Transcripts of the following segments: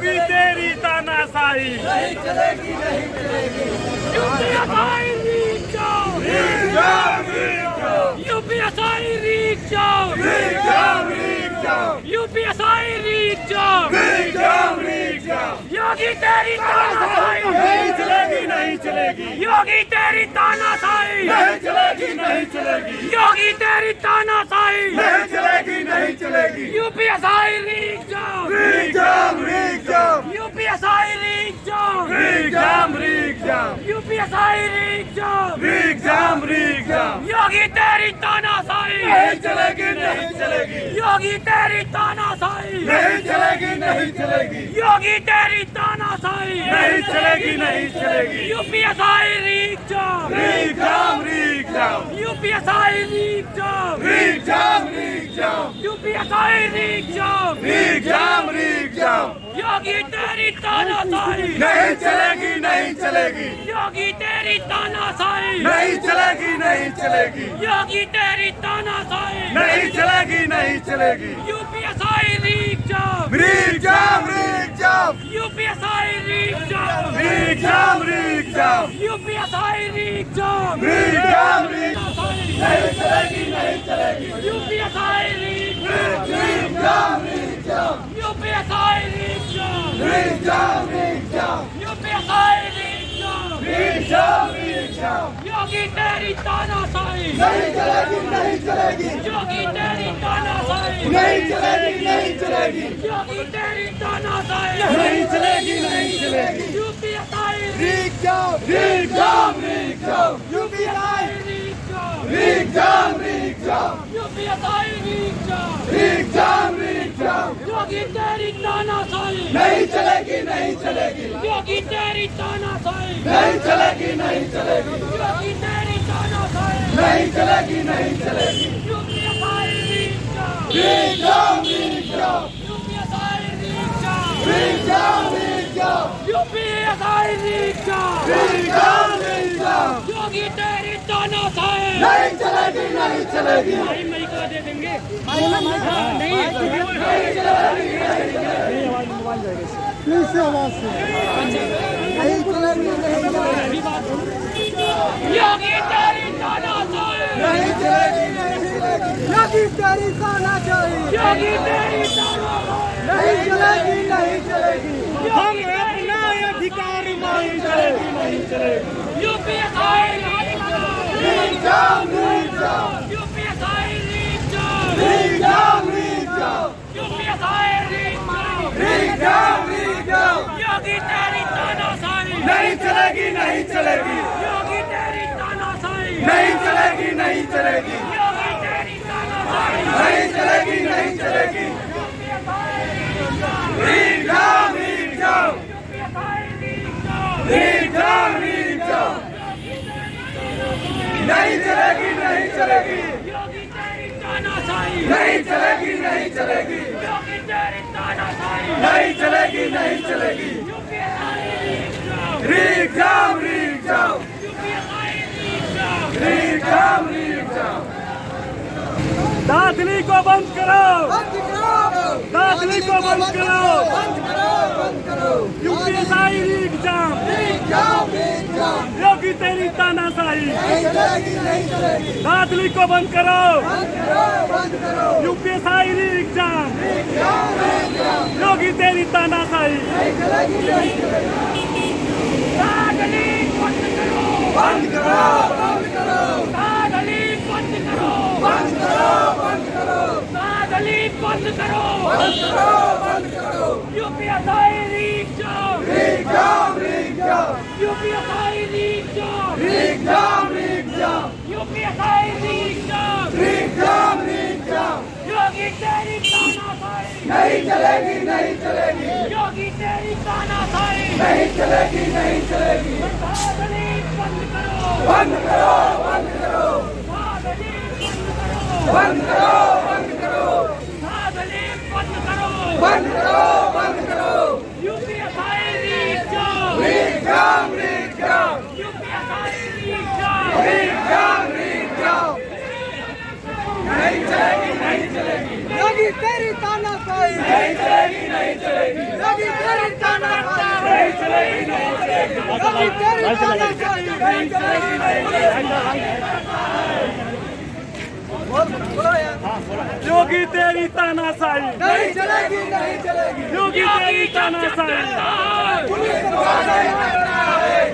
भी तेरी तानाशाही नहीं चलेगी, नहीं चलेगी। यूपीएसआई रीक जाओ, यूपीएसआई रीक जाओ, यूपीएसआई रीक जाओ, योगी तेरी तानाशाही नहीं चलेगी, नहीं चलेगी, योगी तेरी तानाशाही नहीं चलेगी, नहीं चलेगी, योगी तेरी तानाशाही नहीं चलेगी, नहीं चलेगी। यूपीएसआई रीक जाओ, रिजाम, यूपीएसआई रीक जाओ, यूपीएसआई रीक जाओ, रिजाम। योगी तेरी तानाशाही नहीं चलेगी, नहीं चलेगी, योगी तेरी तानाशाही नहीं चलेगी, नहीं चलेगी, योगी तेरी तानाशाही नहीं चलेगी, नहीं चलेगी। यूपीएसआई रीक जाओ, रिजाम, यूपीएसआई रीक जाओ, यूपीएसआई रीक जाओ, रिजाम। योगी तेरी तानाशाही नहीं चलेगी, नहीं चलेगी, योगी तेरी तानाशाही नहीं चलेगी, नहीं चलेगी, योगी तेरी तानाशाही नहीं चलेगी, नहीं चलेगी। यूपीएसआई रीक जाओ, रिजाम, यूपीएसआई रीक जाओ, यूपीएसआई रीक जाओ, रिजाम। नहीं चलेगी, नहीं चलेगी, यूपीएसआई रीक जाओ, यूपीएसआई रीक जाओ, यूपीएसआई रीक जाओ, योगी तेरी तानाशाही नहीं चलेगी, नहीं चलेगी, योगी तेरी तानाशाही नहीं चलेगी, नहीं चलेगी, योगी तेरी तानाशाही नहीं चलेगी, नहीं चलेगी। यूपीएसआई रीक जाओ, यूपीएसआई यूपीएसआई रीक जाओ, योगी तेरी तानाशाही नहीं चलेगी, नहीं चलेगी, योगी तेरी तानाशाही नहीं चलेगी, नहीं चलेगी, योगी तेरी तानाशाही नहीं चलेगी, नहीं चलेगी। यूपीएसआई रीक जाओ, यूपीएसआई रीक जाओ, यूपीएसआई रीक जाओ, योगी तेरी तानाशाही नहीं चलेगी, नहीं चलेगी, मई को दे देंगे प्लीज से आवाज से नहीं चलेगी, नहीं चलेगी, योगी तेरी तानाशाही नहीं चलेगी, नहीं चलेगी, योगी तेरी तानाशाही योगी तेरी तानाशाही नहीं चलेगी, नहीं चलेगी, हम अपना अधिकार नहीं चलेगी, नहीं चलेगी। यूपीएसआई रीक जाओ, यूपीएसआई रीक जाओ, यूपीएसआई रीक जाओ, योगी तेरी तानाशाही नहीं चलेगी, नहीं चलेगी, योगी तेरी तानाशाही नहीं चलेगी, नहीं चलेगी, योगी तेरी तानाशाही नहीं चलेगी, नहीं चलेगी। रिजाम, यूपीएसआई रीक जाओ, नहीं चलेगी, नहीं चलेगी, योगी तेरी तानाशाही नहीं चलेगी, नहीं चलेगी, योगी तेरी तानाशाही नहीं चलेगी, नहीं चलेगी। यूपीएसआई रीक जाओ, रिजाम, यूपीएसआई रीक जाओ, दादली को बंद करो, दादली को बंद करो, यूपीएसआई रीक जाम, योगी तेरी तानाशाही, दादली को बंद करो, यूपीएसआई रीक जाम, योगी तेरी तानाशाही, दादली बंद करो, दादली बंद करो, दादली बंद करो, यूपीएसआई रीक जाओ, यूपीएसआई रीक जाओ, यूपीएसआई रीक जाओ, योगी तेरी तानाशाही नहीं चलेगी, नहीं चलेगी, योगी तेरी तानाशाही नहीं चलेगी, नहीं चलेगी, दादली बंद करो, बंद करो, बंद करो, दादली बंद करो, बंद करो, दादली बंद करो, बंद करो, बंद करो, यूपीएसआई रीक जाओ, यूपीएसआई रीक जाओ, नहीं चलेगी, नहीं चलेगी, योगी तेरी तानाशाही नहीं चलेगी, नहीं चलेगी। योगी तेरी तानाशाही नहीं चलेगी, नहीं चलेगी। योगी तेरी तानाशाही नहीं चलेगी, नहीं चलेगी। योगी तेरी तानाशाही नहीं चलेगी, नहीं चलेगी। योगी तेरी तानाशाही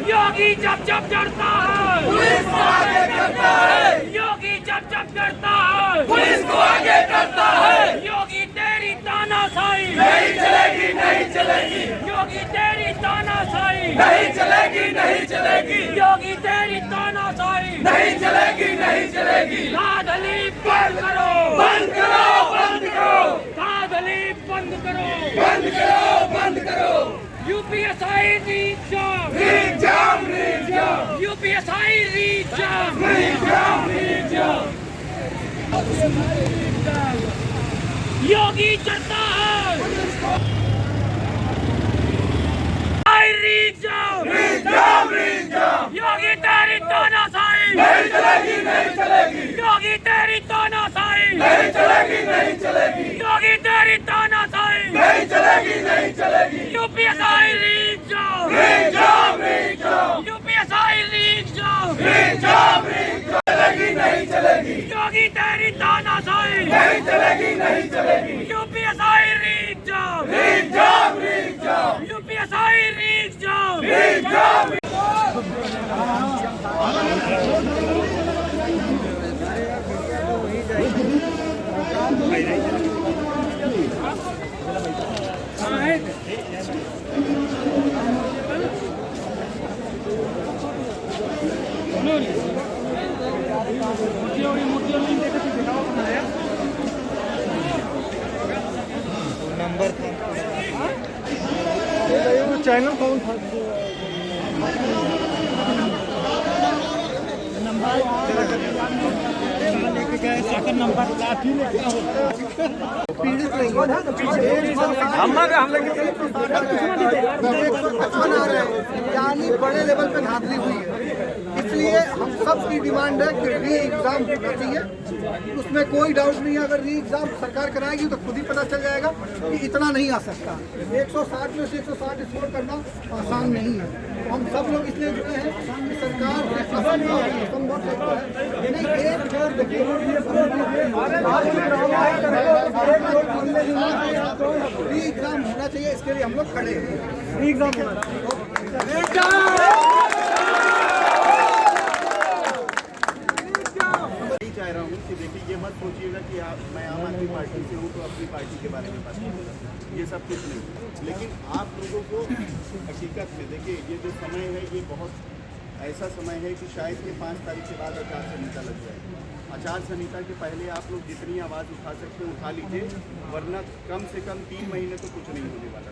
योगी जब जब डरता है पुलिस को आगे करता है, योगी जब जब डरता है पुलिस को आगे करता है। योगी तेरी तानाशाही नहीं चलेगी, नहीं चलेगी। योगी तेरी तानाशाही नहीं चलेगी, नहीं चलेगी। योगी तेरी तानाशाही नहीं चलेगी, नहीं चलेगी। धांधली बंद करो, बंद करो, बंद करो, धांधली बंद करो, बंद करो, बंद करो। यूपीएसआई रीच जाम, रीच जाम, रीच जाम, यूपीएसआई रीच जाम, रीच जाम, रीच जाम। योगी चलता है रीच जाम, रीच जाम, रीच जाम। योगी तेरी तानाशाही नहीं चलेगी, नहीं चलेगी। योगी तेरी तानाशाही नहीं चलेगी, नहीं चलेगी। योगी तेरी तानाशाही नहीं चलेगी, नहीं चलेगी। यूपीएसआई रीच जाम, रीच जाम, रीच जाम, यूपीएसआई रीच जाम, रीच जाम, रीच जाम। चलेगी, नहीं चलेगी। योगी तेरी तानाशाही नहीं चलेगी, नहीं चलेगी। यूपीएसआई रीच जाम, रीच जाम, रीच जाम, यूपीएसआई रीच जाम। रीच जाम। नंबर चैनल कौन था? यानी बड़े लेवल पे धांधली हुई है, इसलिए हम सब की डिमांड है कि री एग्जाम होना चाहिए। उसमें कोई डाउट नहीं है। अगर री एग्जाम सरकार कराएगी तो खुद ही पता चल जाएगा कि इतना नहीं आ सकता। 160 में से 160 स्कोर करना आसान नहीं है। हम सब लोग इसलिए जुड़े हैं कि सरकार असंभव सकता है। यानी एक बार देखिए, री एग्जाम होना चाहिए, इसके लिए हम लोग खड़े हैं। री एग्जाम चाह रहा हूँ कि देखिए, ये मत सोचिएगा कि मैं आम आदमी पार्टी से हूँ तो अपनी पार्टी के बारे में बात करूँगा, ये सब कुछ नहीं। लेकिन आप लोगों को हकीकत में देखिए, ये जो समय है ये बहुत ऐसा समय है कि शायद ये 5 तारीख के बाद आचार संहिता लग जाए। आचार संहिता के पहले आप लोग जितनी आवाज़ उठा सकते हैं उठा लीजिए, वरना कम से कम 3 महीने तो कुछ नहीं होने वाला।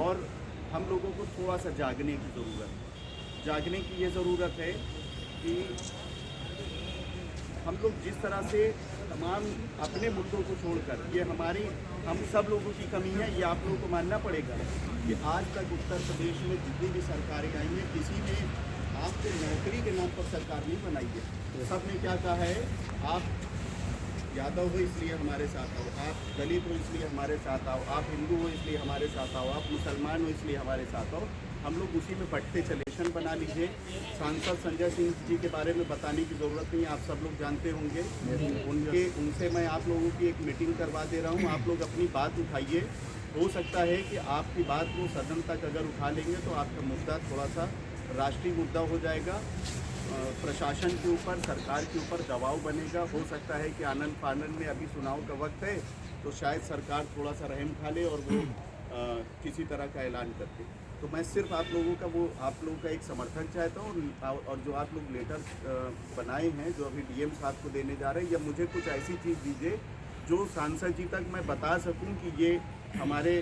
और हम लोगों को थोड़ा सा जागने की ज़रूरत है। जागने की ये ज़रूरत है कि हम लोग जिस तरह से तमाम अपने मुद्दों को छोड़कर, ये हम सब लोगों की कमी है, ये आप लोगों को मानना पड़ेगा कि आज तक उत्तर प्रदेश में जितनी भी सरकारें आई हैं, किसी ने आपको नौकरी के नाम पर सरकार नहीं बनाई है। सब ने क्या कहा है, आप यादव हो इसलिए हमारे साथ आओ, आप दलित हो इसलिए हमारे साथ आओ, आप हिंदू हो इसलिए हमारे साथ आओ, आप मुसलमान हो इसलिए हमारे साथ आओ। हम लोग उसी में बढ़ते चले। बना लीजिए। सांसद संजय सिंह जी के बारे में बताने की ज़रूरत नहीं, आप सब लोग जानते होंगे। उनसे मैं आप लोगों की एक मीटिंग करवा दे रहा हूँ। आप लोग अपनी बात उठाइए। हो सकता है कि आपकी बात को सदन तक अगर उठा लेंगे तो आपका मुद्दा थोड़ा सा राष्ट्रीय मुद्दा हो जाएगा। प्रशासन के ऊपर, सरकार के ऊपर दबाव बनेगा। हो सकता है कि आनंद फानंद में अभी चुनाव का वक्त है तो शायद सरकार थोड़ा सा रहम खा ले और वो किसी तरह का ऐलान करके। तो मैं सिर्फ आप लोगों का एक समर्थन चाहता हूँ। और जो आप लोग लेटर बनाए हैं जो अभी डीएम साहब को देने जा रहे हैं, या मुझे कुछ ऐसी चीज़ दीजिए जो सांसद जी तक मैं बता सकूं कि ये हमारे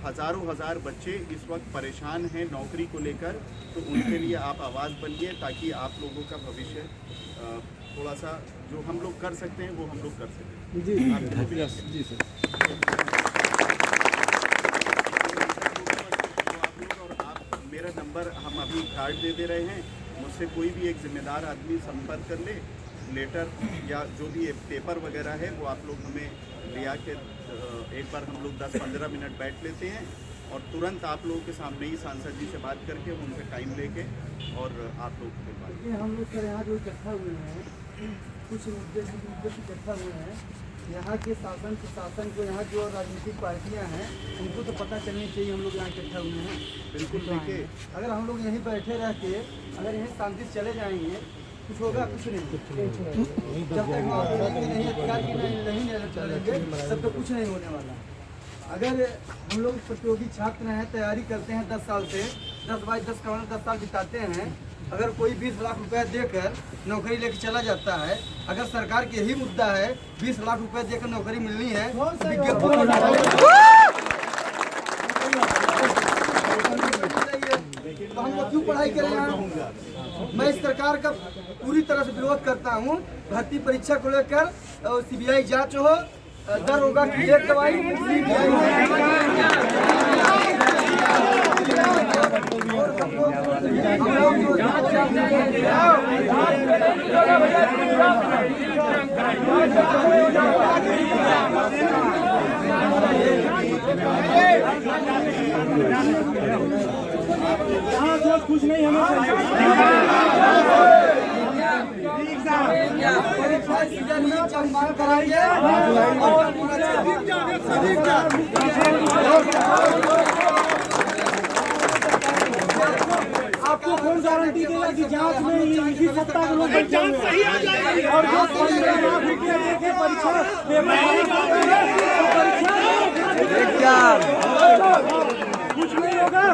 हज़ारों बच्चे इस वक्त परेशान हैं नौकरी को लेकर। तो उनके लिए आप आवाज़ बनिए ताकि आप लोगों का भविष्य थोड़ा सा जो हम लोग कर सकते हैं वो हम लोग कर सकें। जी सर। मेरा नंबर हम अभी कार्ड दे रहे हैं, मुझसे कोई भी एक जिम्मेदार आदमी संपर्क कर ले। लेटर या जो भी पेपर वगैरह है वो आप लोग हमें लिया के एक बार हम लोग 10-15 मिनट बैठ लेते हैं और तुरंत आप लोगों के सामने ही सांसद जी से बात करके उनसे टाइम लेके और आप लोग को बात। हम लोग सर यहाँ जो इकट्ठा हुए हैं, कुछ मुद्दे इकट्ठा हुए हैं। यहाँ के शासन प्रशासन को, यहाँ जो राजनीतिक पार्टियाँ हैं, उनको तो पता चलनी चाहिए हम लोग यहाँ इकट्ठा हुए हैं। बिल्कुल देखिए, अगर हम लोग यहीं बैठे रहते, अगर यहीं शांति से चले जाएंगे, कुछ होगा? कुछ नहीं। जब तक नहीं अधिकार की नहीं चलेंगे तब तक कुछ नहीं होने वाला। अगर हम लोग प्रतियोगी छात्र हैं, तैयारी करते हैं 10 साल से, 10 बाई 10 का 10 साल बिताते हैं, अगर कोई 20 लाख रुपए देकर नौकरी लेकर चला जाता है, अगर सरकार के यही मुद्दा है 20 लाख रुपए देकर नौकरी मिलनी है, तो हम लोग क्यों पढ़ाई करें यहाँ? मैं इस सरकार का पूरी तरह से विरोध करता हूँ। भर्ती परीक्षा को लेकर CBI जांच हो, दरोगा की एक दवाई कुछ नहीं हमें कराइए। आपको कौन गारंटी देगा कि जांच में इसी सत्ता के लोग जांच सही आ जाएगी और जो 15 लाख रुपया देके परीक्षा कुछ नहीं होगा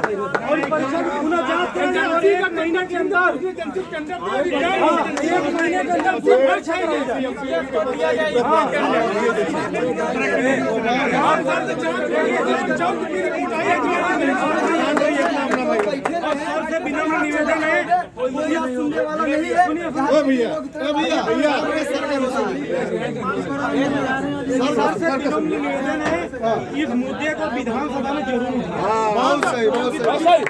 और परीक्षा की पुनः जांच करेंगे। एक महीने के अंदर 1 महीने के अंदर सबसे विनम्र निवेदन है, सुनने वाला नहीं है। सबसे विनम्र निवेदन है, इस मुद्दे को विधानसभा में जरूर उठाएं। बहुत सही, बहुत सही।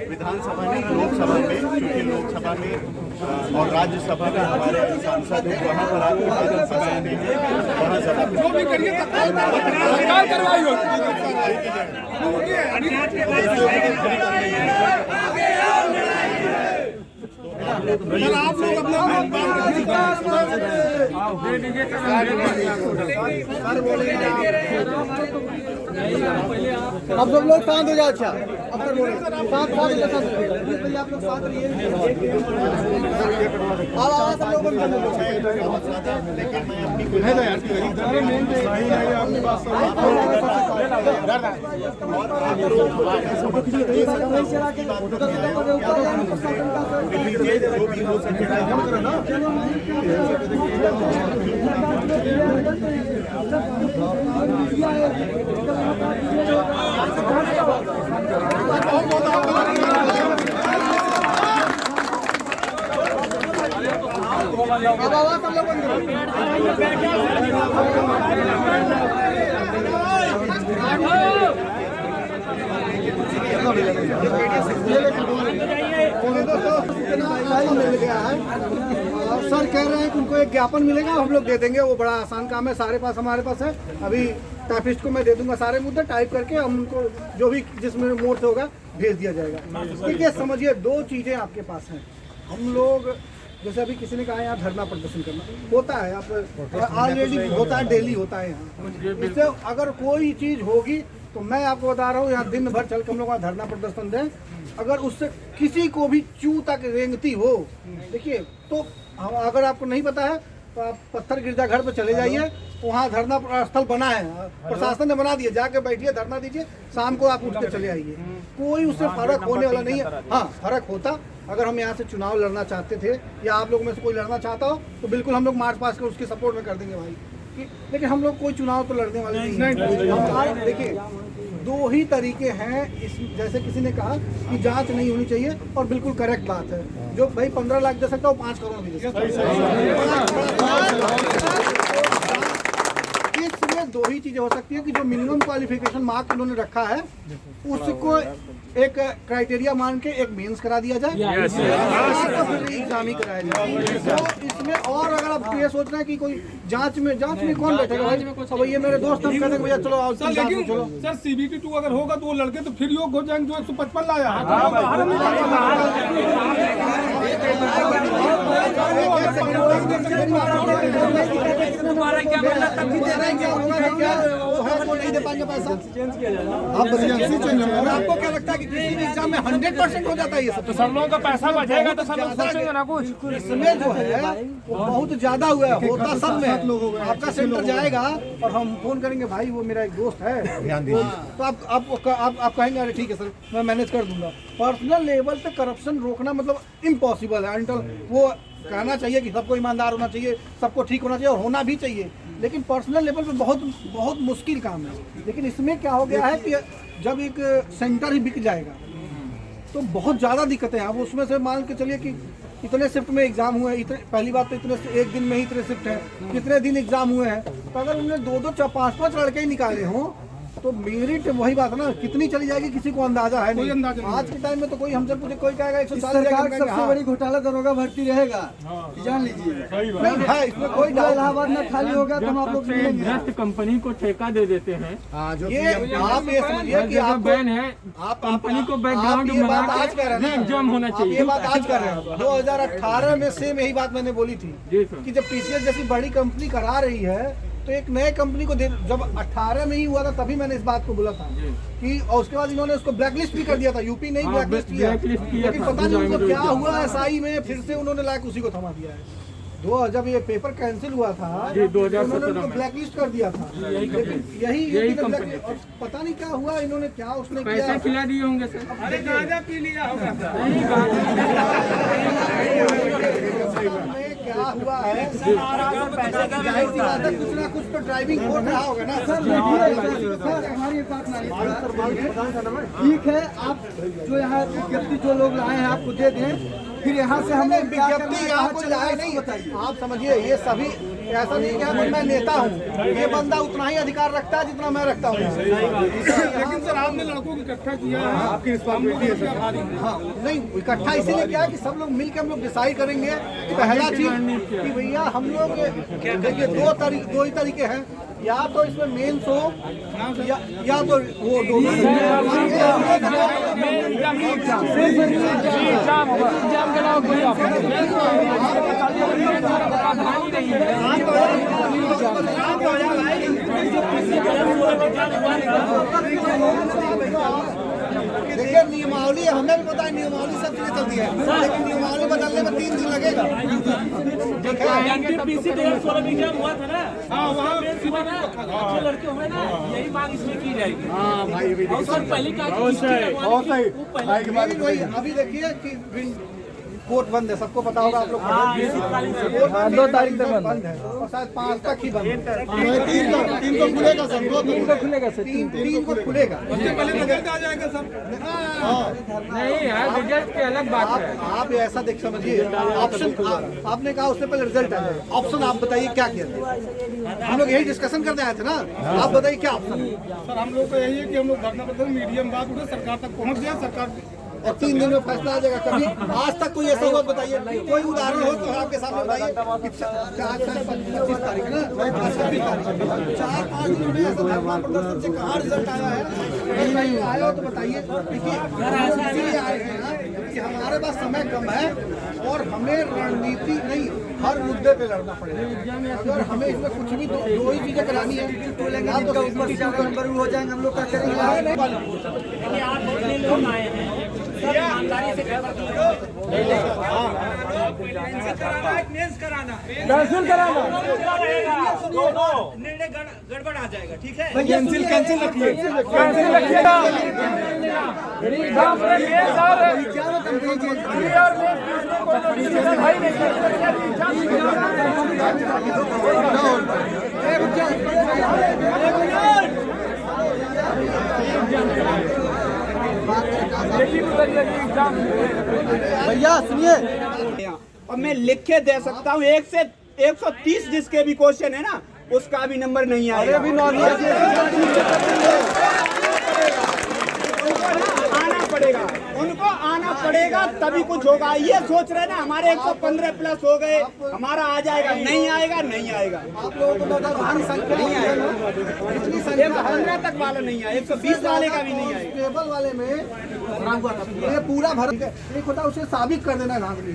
विधानसभा में, लोकसभा में, क्योंकि लोकसभा में और राज्यसभा में हमारे सांसद हैं, वहाँ पर आकर विधानसभा में वहाँ जो भी करिए तत्काल कार्रवाई आप लोग अपना अब सब लोग शांत हो जाओ। अच्छा अब तक बोले शांत पहले आप लोग शांत रहिए। आवाज सब लोग बंद कर दो। लेकिन मैं अपनी जो भी हो सके मिल गया है। सर कह रहे हैं कि उनको एक ज्ञापन मिलेगा, हम लोग दे देंगे। वो बड़ा आसान काम है, सारे पास हमारे पास है। अभी टाइपिस्ट को मैं दे दूंगा सारे मुद्दे टाइप करके, हम उनको जो भी जिसमें मोड से होगा भेज दिया जाएगा। देखिए समझिए, दो चीज़ें आपके पास हैं। हम लोग जैसे अभी किसी ने कहा यहाँ धरना प्रदर्शन करना होता है, आप ऑलरेडी होता है, डेली होता है यहाँ। इससे अगर कोई चीज़ होगी तो मैं आपको बता रहा हूँ, यहाँ दिन भर चल के हम लोग वहाँ धरना प्रदर्शन दें। अगर उससे किसी को भी चू तक रेंगती हो, देखिए तो अगर आपको नहीं पता है तो आप पत्थर गिरजाघर पे चले जाइए, वहाँ धरना स्थल बना है, प्रशासन ने बना दिया, जाके बैठिए, धरना दीजिए, शाम को आप उठ के चले आइए। कोई उससे फर्क होने वाला नहीं है। हाँ, फर्क होता अगर हम यहाँ से चुनाव लड़ना चाहते थे या आप लोगों में से कोई लड़ना चाहता हो तो बिल्कुल हम लोग मार्च पास कर उसके सपोर्ट में कर देंगे भाई। लेकिन हम लोग कोई चुनाव तो लड़ने वाले नहीं। देखिए दो ही तरीके हैं इस, जैसे किसी ने कहा कि जांच नहीं होनी चाहिए और बिल्कुल करेक्ट बात है। जो भाई 15 लाख दे सकता है वो 5 करोड़ भी दे सकता है। इसमें दो दो ही चीजें हो सकती है कि जो मिनिमम क्वालिफिकेशन मार्क इन्होंने रखा है उसको एक क्राइटेरिया मान के एक मेंस करा दिया जाए, तो फिर एग्जाम ही कराया जाए। तो इसमें और अगर आप ये सोच रहे हैं कि कोई जांच में कौन बैठेगा भाई? अब ये मेरे दोस्त हम कहते हैं भैया चलो आओ चलो। सर CBT 2 अगर होगा तो वो लड़के तो फिर योग हो जाएंगे जो 155 लाया है। नहीं दे पाएंगे पैसा, आप आपको क्या लगता है कि किसी भी एग्जाम में 100% हो जाता है ये सब? तो सब लोगों का पैसा बचेगा तो सब लोग सोचेंगे ना कुछ। इसमें जो है वो बहुत ज्यादा हुआ है, होता सब में है। आपका सेंटर जाएगा और हम फोन करेंगे भाई वो मेरा एक दोस्त है, तो आप कहेंगे अरे ठीक है सर मैं मैनेज कर दूंगा। पर्सनल लेवल पे करप्शन रोकना मतलब इम्पॉसिबल है। अंटल वो कहना चाहिए कि सबको ईमानदार होना चाहिए, सबको ठीक होना चाहिए और होना भी चाहिए, लेकिन पर्सनल लेवल पे बहुत मुश्किल काम है। लेकिन इसमें क्या हो गया है कि जब एक सेंटर ही बिक जाएगा तो बहुत ज़्यादा दिक्कतें हैं। अब उसमें से मान के चलिए कि इतने शिफ्ट में एग्जाम हुए, इतने पहली बात तो इतने एक दिन में ही इतने शिफ्ट हैं, कितने दिन एग्जाम हुए हैं, तो अगर उन्होंने 2-2, 5-5 लड़के ही निकाले हों तो मेरिट वही बात है ना, कितनी चली जाएगी किसी को अंदाजा है नहीं। आज के टाइम में तो कोई हमसे पूछे कोई कहेगा 140 सबसे बड़ी घोटाला दरोगा भर्ती रहेगा, जान लीजिए है इसमें कोई इलाहाबाद में खाली होगा तो हम आप लोग भ्रष्ट कंपनी को ठेका दे देते हैं। ये आप ये समझिए कि आप बैन है, आप कंपनी को बैकग्राउंड ये बात आज कह रहे हैं एग्जाम होना चाहिए। ये बात आज कर रहे हैं 2018 में सेम यही बात मैंने बोली थी कि जब TCS जैसी बड़ी कंपनी करा रही है तो एक नए कंपनी को जब 18 में ही हुआ था तभी मैंने इस बात को बोला था कि और उसके बाद इन्होंने उसको ब्लैकलिस्ट भी कर दिया था। यूपी नहीं ब्लैकलिस्ट किया, लेकिन पता नहीं उनको क्या हुआ SI में फिर से उन्होंने लायक उसी को थमा दिया है। जब ये पेपर कैंसिल हुआ था उन्होंने उनको ब्लैकलिस्ट कर दिया था, लेकिन यही कंपनी और पता नहीं क्या हुआ इन्होंने क्या उसने पैसे खिला दिए होंगे सर, गांजा पी लिया होगा क्या हुआ है कुछ ना कुछ तो ड्राइविंग हो रहा होगा ना सर। हमारी बात ठीक है, आप जो यहाँ विज्ञप्ति जो लोग लाए हैं आपको दे दें, फिर यहाँ से हमें विज्ञप्ति यहाँ को लाए नहीं बताइए। आप समझिए ये सभी ऐसा नहीं क्या मैं नेता हूँ, ये बंदा उतना ही अधिकार रखता है जितना मैं रखता हूँ। लेकिन सर आपने लड़कों को इकट्ठा किया है, आपकी रिस्पांसिबिलिटी है। हाँ नहीं इकट्ठा इसीलिए किया कि सब लोग मिलकर हम लोग डिसाइड करेंगे। पहला चीज कि भैया हम लोग देखिए दो ही तरीके हैं, या तो इसमें मेंस हो या तो वो दो देखिए नियमावली हमें भी पता है, नियमावली सब चीजें चलती है, लेकिन नियमावली बदलने में 3 दिन लगेगा। ठीक है NTPC 2016 में एग्जाम हुआ था ना, वहाँ अच्छे लड़के हुए ना, यही मांग इसमें की जाएगी। हाँ भाई और सर पहले का अभी देखिए कि कोर्ट बंद है, सबको पता होगा आप लोग। 2 तारीख तक बंद है और शायद 5 तक ही बंद है। 3 को खुलेगा सर, 2 को खुलेगा सर, 3 को खुलेगा। उससे पहले रिजल्ट आ जाएगा सर। नहीं यार रिजल्ट की अलग बात है। आप ऐसा देख समझिए, ऑप्शन आपने कहा उससे पहले रिजल्ट आ जाएगा। ऑप्शन आप बताइए क्या किया था? हम लोग यही डिस्कशन करने आए थे ना, आप बताइए क्या ऑप्शन है? सर हम लोग को यही है कि हम लोग धरना प्रदर्शन मीडियम बात उठे, सरकार तक पहुँच जाए, सरकार और 3 दिन में फैसला आ जाएगा। कभी आज तक कोई ऐसा हुआ बताइए, कोई उदाहरण हो तो आपके सामने बताइए कि 25 तारीख ना 26 तारीख 4-5 दिन में ऐसा धरना प्रदर्शन से कहाँ रिजल्ट आया है? नहीं आया हो तो बताइए। देखिए आए हैं ना कि हमारे पास समय कम है और हमें रणनीति नहीं हर मुद्दे पे लड़ना पड़ेगा। अगर हमें इसमें कुछ भी दो ही चीजें करानी है तो हो जाएंगे हम लोग क्या करेंगे? लोग आए हैं सब ईमानदारी से कैंसिल कराना निर्णय गड़बड़ आ जाएगा। ठीक है कैंसिल रखिए भैया सुनिए, और मैं लिख के दे सकता हूँ 1 से 130 जिसके भी क्वेश्चन है ना उसका भी नंबर नहीं आएगा। उनको आना पड़ेगा तभी कुछ होगा। ये सोच रहे ना हमारे 115 प्लस हो गए, हमारा आ जाएगा, नहीं आएगा, नहीं आएगा। आप लोगों को बता भारी संख्या नहीं आएगा, इतनी संख्या 115 तक वाला नहीं आएगा, 120 वाले का भी नहीं आएगा। टेबल वाले में ये पूरा भर एक होता है, उसे साबित कर देना धांधली,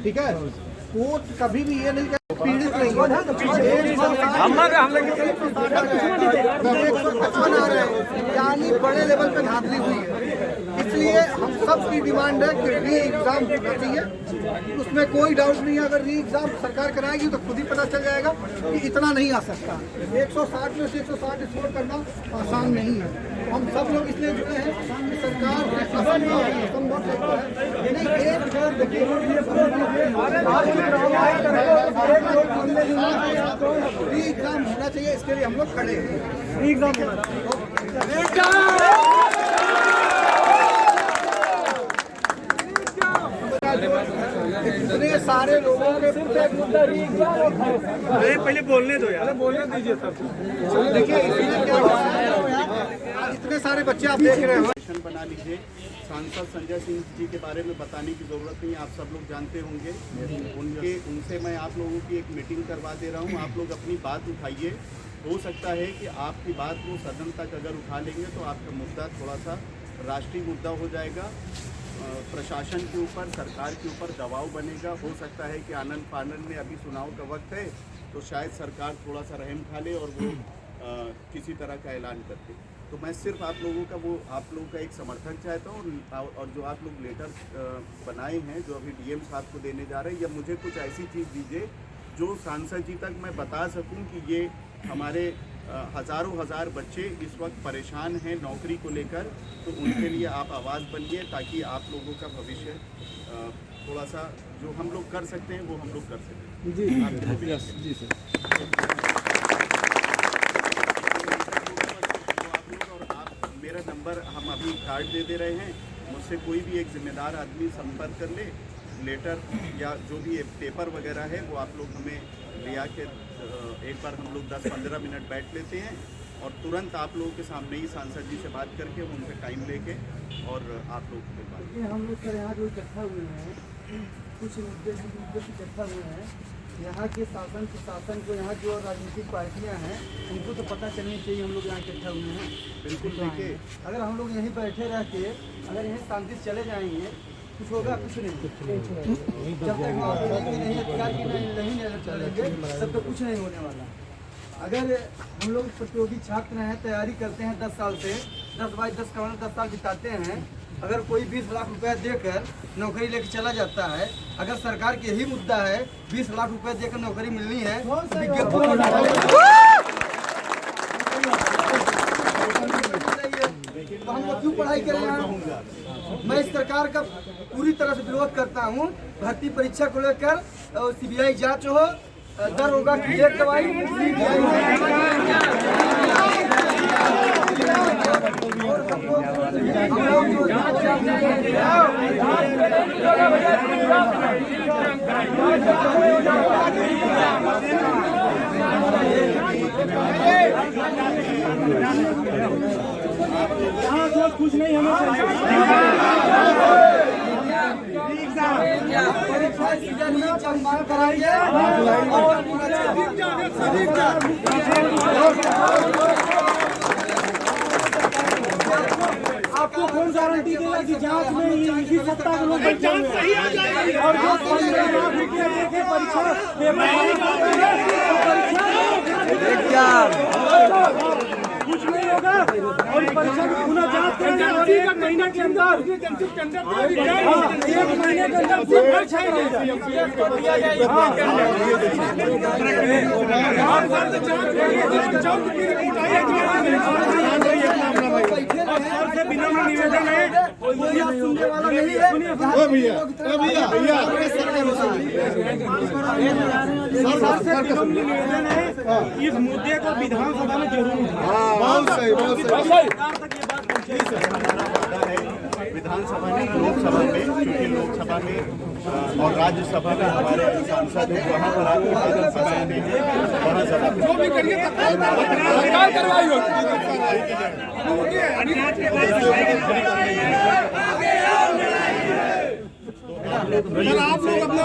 ठीक है। कोर्ट कभी भी ये नहीं कहे पीड़ित नहीं है। 155 आ रहे हैं, यानी बड़े लेवल पे धांधली हुई है। इसलिए हम सब की डिमांड है कि री एग्जाम होना चाहिए, उसमें कोई डाउट नहीं है। अगर री एग्जाम सरकार कराएगी तो खुद ही पता चल जाएगा कि इतना नहीं आ सकता। 160 में से 160 स्कोर करना आसान नहीं है। हम सब लोग इसलिए जुड़े हैं कि सरकार असंभव है। यानी री एग्जाम होना चाहिए, इसके लिए हम लोग खड़े हैं। री एग्जाम इतने सारे लोगों के पहले बोलने दो यार, बोलने दीजिए तब। देखिए इसमें क्या हुआ है, इतने सारे बच्चे आप देख रहे हैं। बना लीजिए। सांसद संजय सिंह जी के बारे में बताने की ज़रूरत नहीं, आप सब लोग जानते होंगे। उनसे मैं आप लोगों की एक मीटिंग करवा दे रहा हूँ। आप लोग अपनी बात उठाइए। हो सकता है कि आपकी बात को सदन तक अगर उठा लेंगे तो आपका मुद्दा थोड़ा सा राष्ट्रीय मुद्दा हो जाएगा। प्रशासन के ऊपर, सरकार के ऊपर दबाव बनेगा। हो सकता है कि आनंद फानंद में अभी चुनाव का वक्त है तो शायद सरकार थोड़ा सा रहम खा ले और वो किसी तरह का ऐलान कर दे। तो मैं सिर्फ आप लोगों का एक समर्थन चाहता हूँ। और जो आप लोग लेटर बनाए हैं जो अभी डीएम साहब को देने जा रहे हैं, या मुझे कुछ ऐसी चीज़ दीजिए जो सांसद जी तक मैं बता सकूँ कि ये हमारे हज़ारों हज़ार बच्चे इस वक्त परेशान हैं नौकरी को लेकर। तो उनके लिए आप आवाज़ बनिए ताकि आप लोगों का भविष्य थोड़ा सा जो हम लोग कर सकते हैं वो हम लोग कर सकें। जी सर। और आप मेरा नंबर हम अभी कार्ड दे रहे हैं, मुझसे कोई भी एक जिम्मेदार आदमी संपर्क कर ले। लेटर या जो भी पेपर वगैरह है वो आप लोग हमें लिया के एक बार हम लोग 10-15 मिनट बैठ लेते हैं और तुरंत आप लोगों के सामने ही सांसद जी से बात करके उनसे टाइम लेके और आप लोग के बात। हम लोग सर यहाँ जो इकट्ठा हुए हैं, कुछ मुद्दे इकट्ठा हुए हैं। यहाँ के शासन प्रशासन को, यहाँ जो राजनीतिक पार्टियाँ हैं उनको तो पता चलनी चाहिए हम लोग यहाँ इकट्ठा हुए हैं। बिल्कुल देखिए, अगर हम लोग यहीं बैठे रह के अगर यहीं शांति से चले जाएंगे कुछ होगा? कुछ नहीं। जब तक नहीं अधिकार की नहीं चलेंगे तब तक कुछ नहीं होने वाला। अगर हम लोग प्रतियोगी छात्र हैं, तैयारी करते हैं 10 साल से, 10 बाई 10 का 10 साल बिताते हैं। अगर कोई 20 लाख रुपया देकर नौकरी लेकर चला जाता है, अगर सरकार के यही मुद्दा है 20 लाख रुपया देकर नौकरी मिलनी है, तो हम लोग क्यों पढ़ाई करें यहाँ? मैं इस सरकार का पूरी तरह से विरोध करता हूँ। भर्ती परीक्षा को लेकर सीबीआई जांच हो, दरोगा की एक दवाई कुछ नहीं हमें आपको कौन गारंटी देगा कि जांच में इसी सत्ता के लोग जांच सही आ जाएगी और जो 15 लाख रुपया देके परीक्षा कुछ नहीं होगा और परीक्षा की पुनः जांच करेंगे का महीने के अंदर 1 महीने के अंदर निवेदन है, सुनने वाला नहीं है। निवेदन है इस मुद्दे को विधानसभा में जरूर हमारा वादा है विधानसभा में, लोकसभा में, क्योंकि लोकसभा में और राज्यसभा में हमारे सांसद हैं, वहाँ पर आकर बात कर सकते हैं। वहाँ जो भी करिए सरकार करवाई हो। आप लोग अपना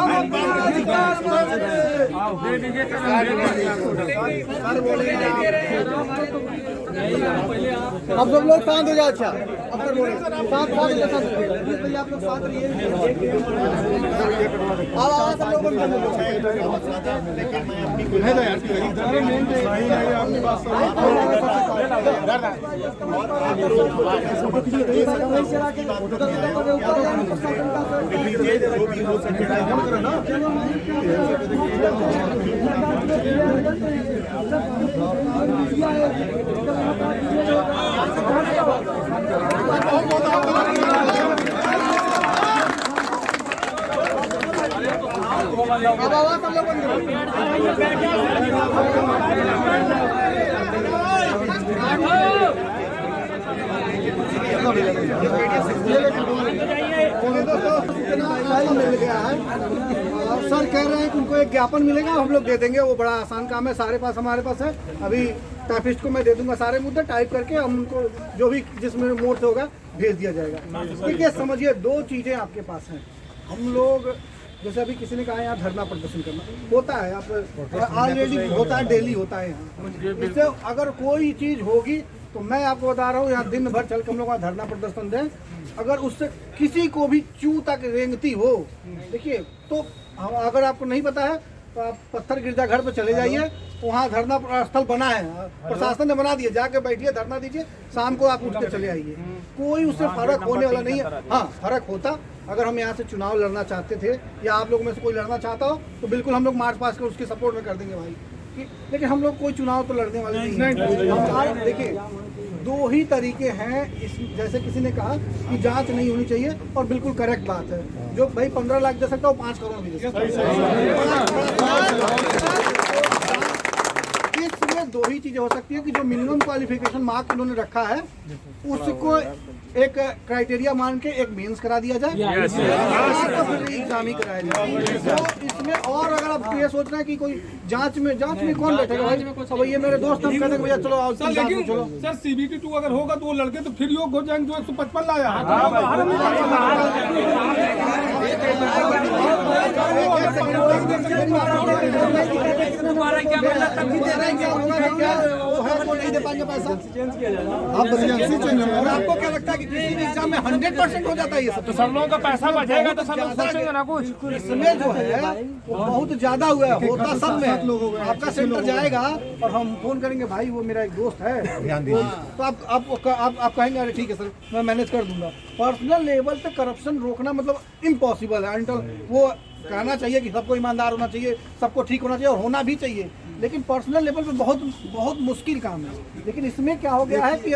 अब सब लोग शांत हो जाए। अच्छा अब तक बोले शांत शांत भैया आप लोग शांत रहिए। आवाज सब लोग लेकिन मैं अपनी जो भी हो सकेगा अब आवाज सब लोग बंद करो। मिल गया है सर, कह रहे हैं कि उनको एक ज्ञापन मिलेगा, हम लोग दे देंगे। वो बड़ा आसान काम है, सारे पास हमारे पास है। अभी टाइपिस्ट को मैं दे दूंगा सारे मुद्दे टाइप करके, हम उनको जो भी जिसमें मोड से होगा भेज दिया जाएगा। ठीक है, समझिए दो चीजें आपके पास हैं। हम लोग जैसे अभी किसी ने कहा यहाँ धरना प्रदर्शन करना होता है, आप ऑलरेडी होता है, डेली होता है यहाँ। इससे अगर कोई चीज होगी तो मैं आपको बता रहा हूँ, यहाँ दिन भर चल के हम लोग वहाँ धरना प्रदर्शन दें। अगर उससे किसी को भी चू तक रेंगती हो, देखिए तो अगर आपको नहीं पता है तो आप पत्थर गिरजाघर पे चले जाइए, वहाँ धरना स्थल बना है, प्रशासन ने बना दिया, जाके बैठिए, धरना दीजिए, शाम को आप उठ के चले आइए। कोई उससे फर्क होने वाला नहीं है। हाँ, फर्क होता अगर हम यहाँ से चुनाव लड़ना चाहते थे या आप लोग में से कोई लड़ना चाहता हो तो बिल्कुल हम लोग मार्च पास कर उसके सपोर्ट में कर देंगे भाई। लेकिन हम लोग कोई चुनाव तो लड़ने वाले नहीं है। देखिए दो ही तरीके हैं इस, जैसे किसी ने कहा कि जांच नहीं होनी चाहिए और बिल्कुल करेक्ट बात है। जो भाई 15 लाख दे सकता है वो 5 करोड़ भी दे सकता है। इसमें दो ही चीजें हो सकती है कि जो मिनिमम क्वालिफिकेशन मार्क इन्होंने रखा है उसको एक क्राइटेरिया मान के एक मेंस करा दिया जाए, एग्जाम ही कराया जाए। तो इसमें और अगर आप ये सोच रहे हैं कि कोई जांच में कौन बैठेगा भाई? अब ये मेरे दोस्त हम कहते हैं भैया चलो आओ सर, लेकिन सर CBT 2 अगर होगा तो वो लड़के तो फिर योग हो जाएंगे जो 155 लाया है। नहीं दे पाएंगे पैसा, और आपको क्या लगता है कि किसी भी एग्जाम में 100% हो जाता है ये सब? तो सब लोगों का पैसा बचेगा तो सब लोग सोचेंगे ना कुछ। इसमें जो है वो बहुत ज्यादा हुआ है, होता सब में। आपका सेंटर जाएगा और हम फोन करेंगे भाई वो मेरा एक दोस्त है, तो आप कहेंगे अरे ठीक है सर मैं मैनेज कर दूंगा। पर्सनल लेवल पे करप्शन रोकना मतलब इम्पॉसिबल है। वो कहना चाहिए कि सबको ईमानदार होना चाहिए, सबको ठीक होना चाहिए और होना भी चाहिए, लेकिन पर्सनल लेवल पे बहुत मुश्किल काम है। लेकिन इसमें क्या हो गया है कि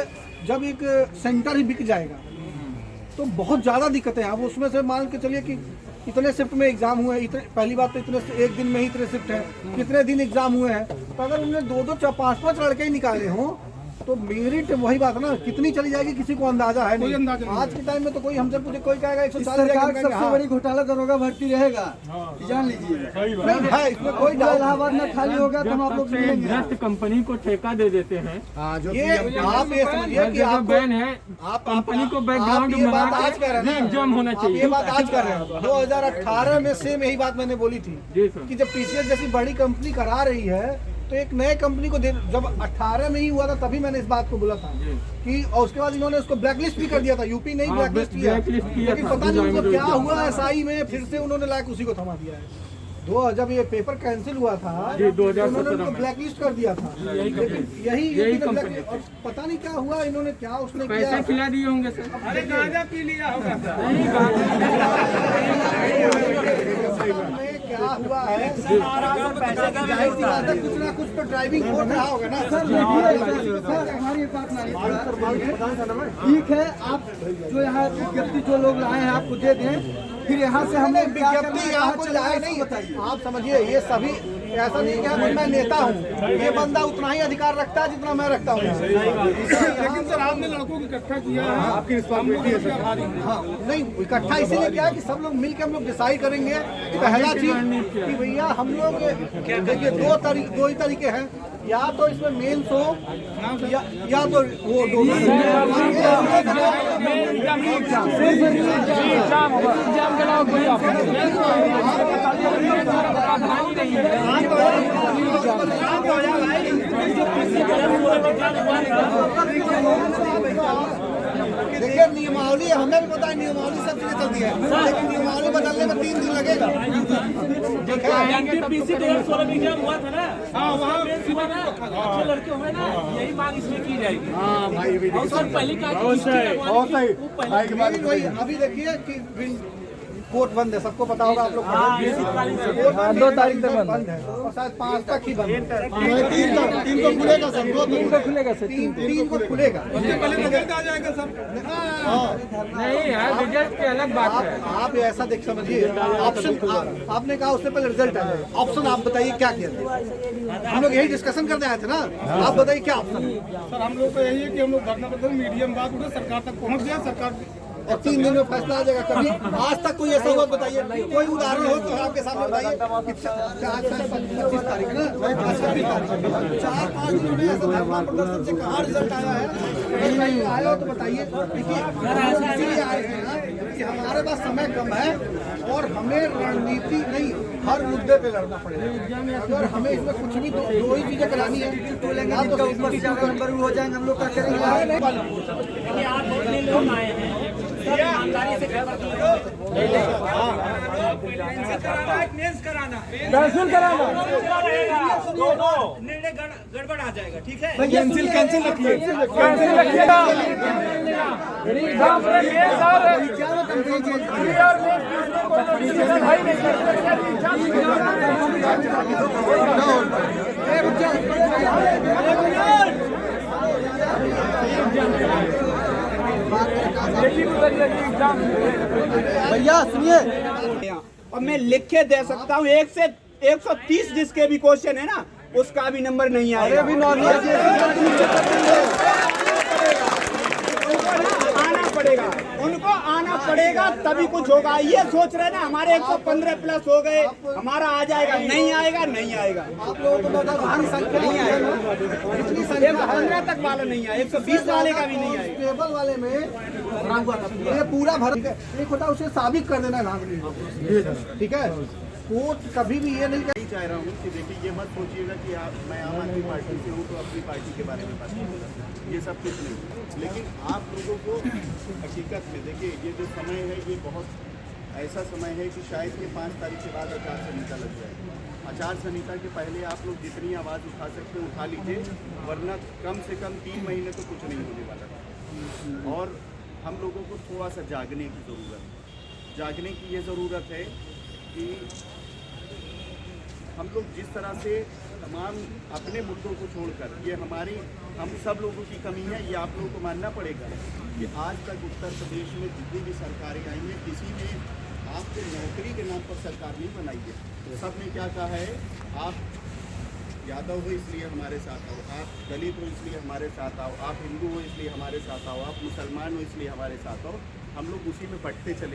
जब एक सेंटर ही बिक जाएगा तो बहुत ज़्यादा दिक्कतें हैं। अब उसमें से मान के चलिए कि इतने शिफ्ट में एग्जाम हुए हैं, पहली बात तो इतने एक दिन में ही इतने शिफ्ट हैं, कितने दिन एग्जाम हुए हैं, तो अगर उन्होंने 2-2, 5-5 लड़के ही निकाले हों तो मेरिट वही बात है ना, कितनी चली जाएगी किसी को अंदाजा है नहीं। आज के टाइम में तो कोई हमसे पूछे, कोई कहेगा 140 सबसे बड़ी घोटाला दरोगा भर्ती रहेगा, जान लीजिए। इसमें कोई इलाहाबाद में खाली होगा तो हम आप लोग भ्रष्ट कंपनी को ठेका दे देते हैं। ये आप ये समझिए कि आप बैन है, आप कंपनी को बैकग्राउंड आज कह रहे हैं एग्जाम होना चाहिए। ये बात आज कर रहे हैं। 2018 में सेम यही बात मैंने बोली थी कि जब TCS जैसी बड़ी कंपनी करा रही है तो एक नए कंपनी को जब 18 में ही हुआ था तभी मैंने इस बात को बोला था कि, और उसके बाद इन्होंने उसको ब्लैकलिस्ट भी कर दिया था। यूपी नहीं ब्लैकलिस्ट किया, लेकिन पता नहीं उनको क्या हुआ SI में फिर से उन्होंने लायक उसी को थमा दिया है। जब ये पेपर कैंसिल हुआ था उन्होंने उनको ब्लैकलिस्ट कर दिया था। यही और पता नहीं क्या हुआ, इन्होंने क्या उसने पैसा खिला दिए होंगे सर। अरे गांजा पी लिया होगा। क्या हुआ है कुछ ना कुछ तो ड्राइविंग हो रहा होगा ना सर। हमारी बात ठीक है, आप जो यहाँ विज्ञप्ति जो लोग लाए हैं आपको दे दें, फिर यहाँ से हमें विज्ञप्ति आपको लाए नहीं बताइए। आप समझिए ये सभी ऐसा नहीं कि मैं नेता हूँ, ये बंदा उतना ही अधिकार रखता है जितना मैं रखता हूँ। लेकिन सर आपने लड़कों को इकट्ठा किया है, आपकी रिस्पॉन्सिबिलिटी है सर। हाँ नहीं, इकट्ठा इसीलिए किया है कि सब लोग मिलकर हम लोग डिसाइड करेंगे। पहला चीज कि भैया हम लोग देखिए दो ही तरीके हैं, या तो इसमें मेंस हो या तो वो दो देखिए नियमावली हमें भी पता है, नियमावली सब चीजें चलती है, लेकिन नियमावली बदलने में 3 दिन लगेगा। एनटीपीसी 2016 में एग्जाम हुआ था ना, वहाँ अच्छे लड़के हुए ना, यही मांग इसमें की जाएगी। हाँ भाई, और सर पहली अभी देखिए कि कोर्ट बंद है, सबको पता होगा आप लोग। 2 तारीख तक बंद है और शायद 5 तक ही बंद है। 3 को खुलेगा सर, 3 को खुलेगा सर, 3 को खुलेगा। उससे पहले रिजल्ट आ जाएगा सर। नहीं यार, रिजल्ट की अलग बात है। आप ऐसा देख समझिए, ऑप्शन आपने कहा उससे पहले रिजल्ट आ जाएगा, ऑप्शन आप बताइए क्या किया। हम लोग यही डिस्कशन करने आए थे ना, आप बताइए क्या ऑप्शन है। सर हम लोग को यही है कि हम लोग धरना प्रदर्शन मीडियम बात उठे, सरकार तक पहुँच जाए, सरकार और 3 दिन में फैसला आ जाएगा। कभी आज तक कोई ऐसा हुआ बताइए, कोई उदाहरण हो तो आपके सामने बताइए। 25 तारीख ना, 4-5 दिनों में ऐसा धरना प्रदर्शन से कहाँ रिजल्ट आया है? नहीं आया हो तो बताइए। देखिए इसीलिए आए हैं कि हमारे पास समय कम है और हमें रणनीति नहीं, हर मुद्दे पे लड़ना पड़ेगा। अगर हमें इसमें कुछ भी दो ही चीजें करानी है तो ऊपर से नंबर हो जाएंगे, हम लोग क्या करेंगे। लोग आए हैं, ईमानदारी से कैंसिल कराना, निर्णय गड़बड़ आ जाएगा। ठीक है, कैंसिल रखिए, कैंसिल रखिएगा। भैया सुनिए, और मैं लिख के दे सकता हूँ 1 से 130 जिसके भी क्वेश्चन है ना, उसका भी नंबर नहीं आएगा। आना पड़ेगा, उनको आना पड़ेगा तभी कुछ होगा। ये सोच रहे ना हमारे 115 प्लस हो गए, हमारा आ जाएगा, नहीं आएगा, नहीं आएगा। आप लोगों को नहीं आएगा, 115 तक वाला नहीं आएगा, 120 वाले का भी नहीं आएगा। टेबल वाले में ये पूरा भर एक होता है, उसे साबित कर देना है। ठीक है, कोर्ट कभी भी ये नहीं चाह रहा हूँ कि देखिए ये मत सोचिएगा कि मैं आम आदमी पार्टी से हूँ तो अपनी पार्टी के बारे में बात करूँगा, ये सब कुछ नहीं। लेकिन आप लोगों को हकीकत में देखिए ये जो समय है ये बहुत ऐसा समय है कि शायद ये 5 तारीख के बाद आचार संहिता लग जाए। आचार संहिता के पहले आप लोग जितनी आवाज़ उठा सकते हैं उठा लीजिए, वरना कम से कम 3 महीने तो कुछ नहीं होने वाला। और हम लोगों को थोड़ा सा जागने की ये ज़रूरत है कि हम लोग जिस तरह से तमाम अपने मुद्दों को छोड़कर हम सब लोगों की कमी है, ये आप लोगों को मानना पड़ेगा कि आज तक उत्तर प्रदेश में जितनी भी सरकारें आई हैं किसी ने आपको नौकरी के नाम पर सरकार नहीं बनाई है। सब ने क्या कहा है, आप यादव हो इसलिए हमारे साथ आओ, आप दलित हो इसलिए हमारे साथ आओ, आप हिंदू हो इसलिए हमारे साथ आओ, आप मुसलमान हो इसलिए हमारे साथ आओ। हम लोग उसी में बंटते चले।